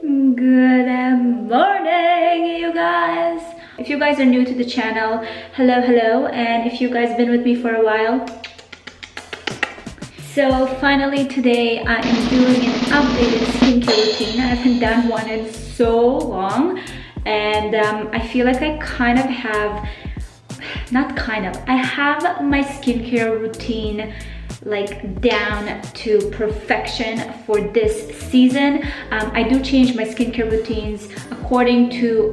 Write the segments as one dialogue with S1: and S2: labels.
S1: Good morning, you guys. If you guys are new to the channel, hello, and if you guys been with me for a while, so finally today I am doing an updated skincare routine. I haven't done one in so long, and I feel like I have my skincare routine like down to perfection for this season. I do change my skincare routines according to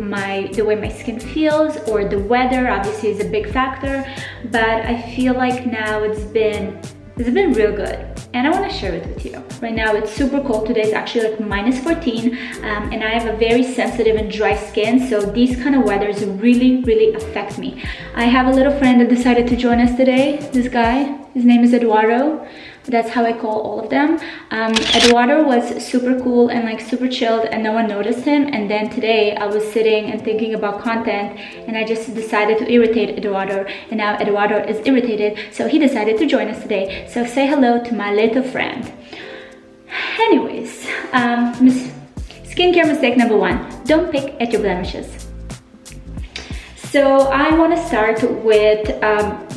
S1: the way my skin feels, or the weather obviously is a big factor, but I feel like now it's been real good, and I want to share it with you. Right now it's super cold. Today is actually like -14, and I have a very sensitive and dry skin, so these kind of weathers really affect me. I have a little friend that decided to join us today. This guy, his name is Eduardo. That's how I call all of them. Eduardo was super cool and like super chilled, and no one noticed him. And then today I was sitting and thinking about content, and I just decided to irritate Eduardo, and now Eduardo is irritated, so he decided to join us today. So say hello to my little friend. Anyways, skincare mistake number 1, don't pick at your blemishes. So I want to start with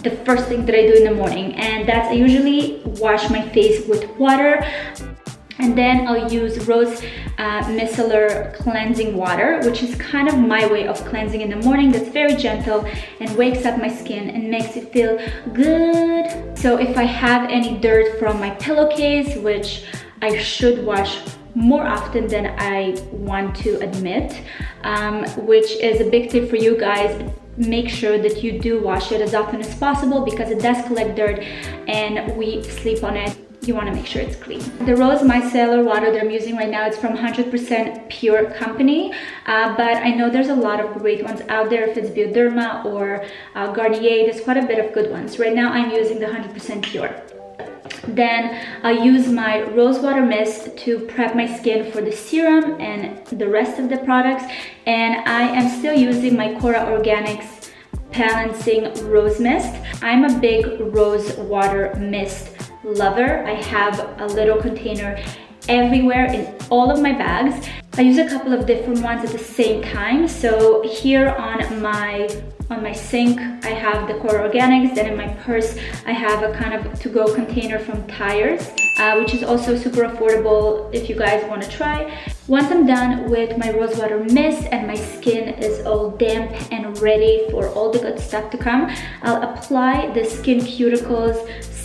S1: the first thing that I do in the morning, and that's I usually wash my face with water, and then I'll use rose micellar cleansing water, which is kind of my way of cleansing in the morning. That's very gentle and wakes up my skin and makes it feel good. So if I have any dirt from my pillowcase, which I should wash more often than I want to admit, which is a big tip for you guys. Make sure that you do wash it as often as possible, because it does collect dirt and we sleep on it. You want to make sure it's clean. The rose micellar water that I'm using right now is from 100% Pure company, but I know there's a lot of great ones out there. If it's Bioderma or Garnier, there's quite a bit of good ones. Right now I'm using the 100% Pure. Then I'll use my rose water mist to prep my skin for the serum and the rest of the products, and I am still using my Cora Organics balancing rose mist. I'm a big rose water mist lover. I have a little container everywhere in all of my bags. I use a couple of different ones at the same time. So here on my sink I have the Core Organics, then in my purse I have a kind of to-go container from Tires, which is also super affordable if you guys want to try. Once I'm done with my rose water mist and my skin is all damp and ready for all the good stuff to come, I'll apply the SkinCeuticals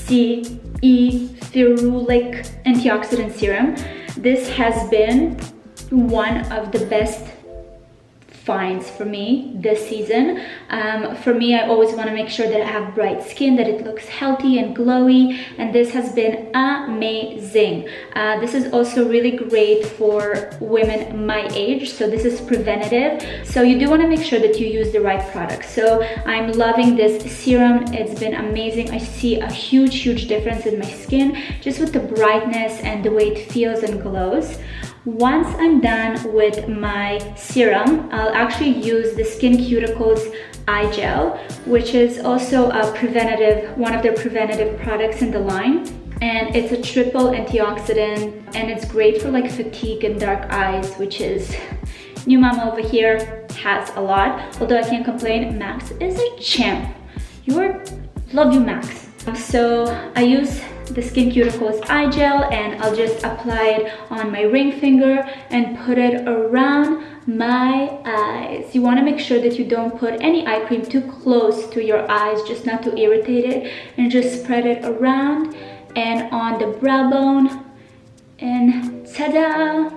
S1: CE Ferulic antioxidant serum. This has been one of the best finds for me this season. For me, I always want to make sure that I have bright skin, that it looks healthy and glowy, and this has been amazing. This is also really great for women my age, so this is preventative. So you do want to make sure that you use the right product. So I'm loving this serum. It's been amazing. I see a huge difference in my skin, just with the brightness and the way it feels and glows. Once I'm done with my serum, I'll actually use the SkinCeuticals Eye Gel, which is also one of their preventative products in the line. And it's a triple antioxidant, and it's great for like fatigue and dark eyes, which is new mama over here has a lot. Although I can't complain, Max is a champ. Love you, Max. So I use the SkinCeuticals Eye Gel, and I'll just apply it on my ring finger and put it around my eyes. You want to make sure that you don't put any eye cream too close to your eyes, just not to irritate it, and just spread it around and on the brow bone, and ta-da!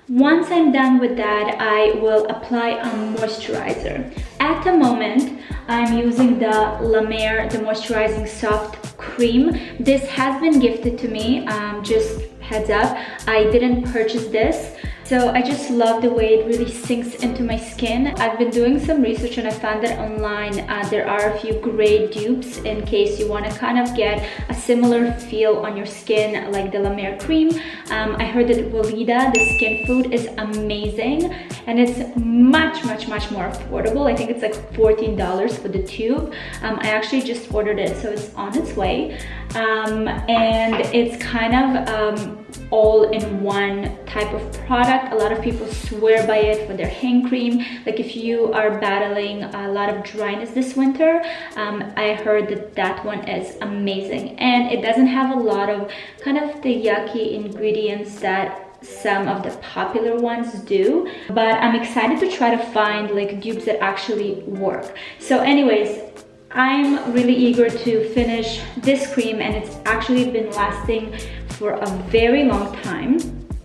S1: Once I'm done with that, I will apply a moisturizer. At the moment, I'm using the La Mer, the Moisturizing Soft Cream. This has been gifted to me, just heads up. I didn't purchase this. So I just love the way it really sinks into my skin. I've been doing some research and I found that online there are a few great dupes in case you want to kind of get a similar feel on your skin like the La Mer cream. I heard that Weleda, the skin food, is amazing and it's much more affordable. I think it's like $14 for the tube. I actually just ordered it, so it's on its way. And it's kind of all-in-one type of product. A lot of people swear by it for their hand cream. Like if you are battling a lot of dryness this winter, I heard that that one is amazing, and it doesn't have a lot of kind of the yucky ingredients that some of the popular ones do, but I'm excited to try to find like dupes that actually work. So anyways, I'm really eager to finish this cream, and it's actually been lasting for a very long time.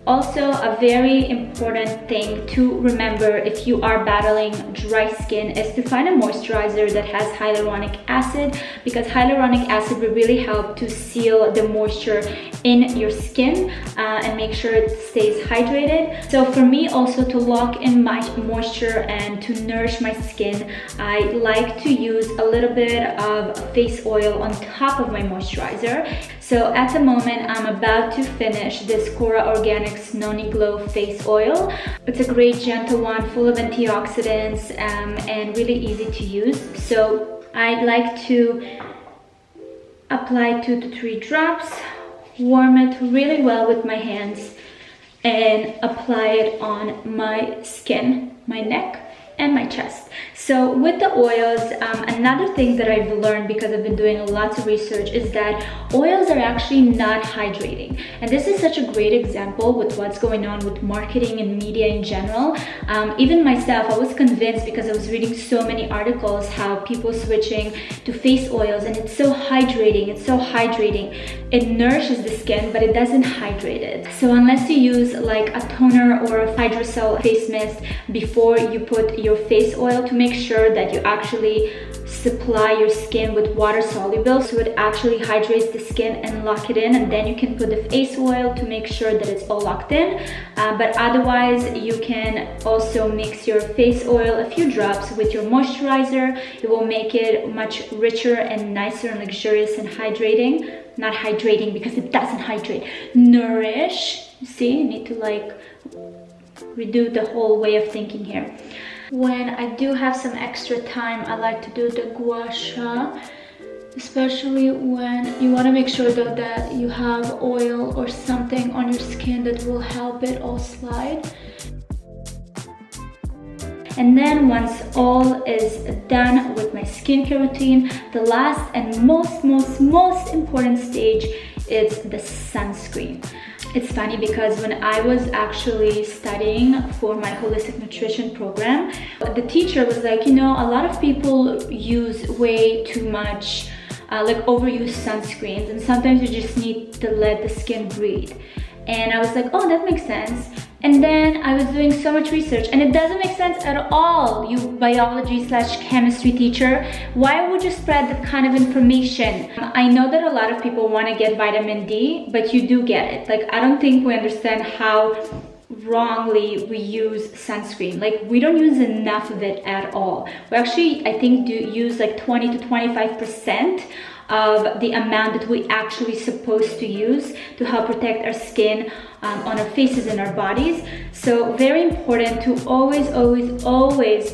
S1: Also, a very important thing to remember if you are battling dry skin is to find a moisturizer that has hyaluronic acid, because hyaluronic acid will really help to seal the moisture in your skin and make sure it stays hydrated. So for me also, to lock in my moisture and to nourish my skin, I like to use a little bit of face oil on top of my moisturizer. So at the moment, I'm about to finish this Cora Organics Noni Glow Face Oil. It's a great gentle one, full of antioxidants and really easy to use. So I like to apply 2 to 3 drops, warm it really well with my hands, and apply it on my skin, my neck, and my chest. So with the oils, another thing that I've learned, because I've been doing lots of research, is that oils are actually not hydrating. And this is such a great example with what's going on with marketing and media in general. Even myself, I was convinced, because I was reading so many articles, how people switching to face oils, and it's so hydrating, it's so hydrating. It nourishes the skin, but it doesn't hydrate it. So unless you use like a toner or a hydrogel face mist before you put your face oil, to make sure that you actually supply your skin with water soluble, so it actually hydrates the skin, and lock it in, and then you can put the face oil to make sure that it's all locked in. But otherwise, you can also mix your face oil, a few drops, with your moisturizer. It will make it much richer and nicer and luxurious and hydrating. Not hydrating, because it doesn't hydrate. Nourish. See, you need to like redo the whole way of thinking here. When I do have some extra time, I like to do the gua sha, especially when you want to make sure though that you have oil or something on your skin that will help it all slide. And then once all is done with my skincare routine, the last and most important stage is the sunscreen. It's funny because when I was actually studying for my holistic nutrition program, the teacher was like, you know, a lot of people use way too much, like overuse sunscreens, and sometimes you just need to let the skin breathe. And I was like, oh, that makes sense. And then I was doing so much research, and it doesn't make sense at all, you biology/chemistry teacher. Why would you spread that kind of information? I know that a lot of people want to get vitamin D, but you do get it. Like, I don't think we understand how wrongly we use sunscreen. Like, we don't use enough of it at all. We actually, I think, do use like 20 to 25% of the amount that we actually supposed to use to help protect our skin on our faces and our bodies. So very important to always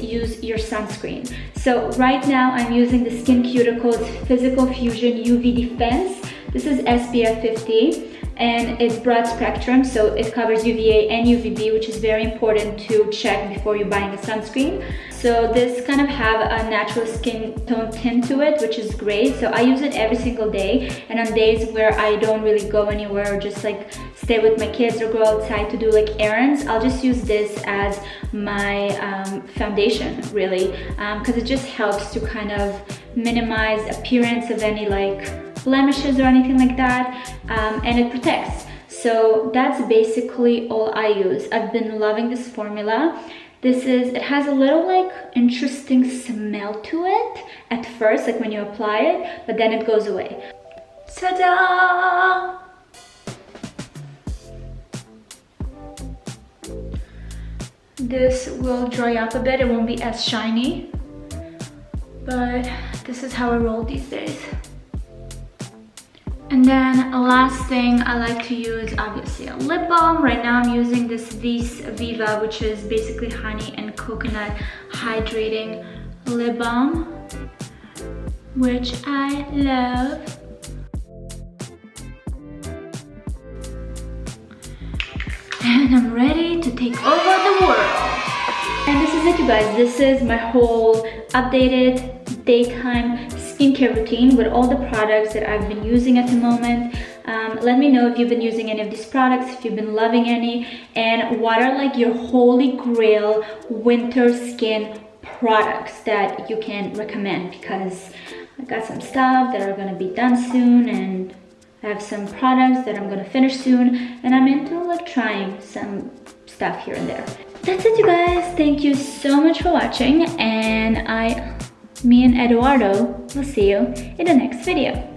S1: use your sunscreen. So right now I'm using the SkinCeuticals Physical Fusion UV Defense. This is SPF 50. And it's broad spectrum, so it covers UVA and UVB, which is very important to check before you're buying a sunscreen. So this kind of have a natural skin tone tint to it, which is great. So I use it every single day, and on days where I don't really go anywhere or just like stay with my kids or go outside to do like errands, I'll just use this as my foundation, really, because it just helps to kind of minimize appearance of any like blemishes or anything like that, and it protects. So that's basically all I use. I've been loving this formula. It has a little like interesting smell to it at first, like when you apply it, but then it goes away. Ta-da! This will dry up a bit, it won't be as shiny, but this is how I roll these days. And then last thing I like to use, obviously, a lip balm. Right now I'm using this Vis Viva, which is basically honey and coconut hydrating lip balm, which I love. and I'm ready to take over the world. And this is it, you guys. This is my whole updated daytime skincare routine with all the products that I've been using at the moment. Let me know if you've been using any of these products, if you've been loving any, and what are like your holy grail winter skin products that you can recommend, because I got some stuff that are gonna be done soon, and I have some products that I'm gonna finish soon, and I'm into like trying some stuff here and there. That's it, you guys. Thank you so much for watching, and me and Eduardo will see you in the next video.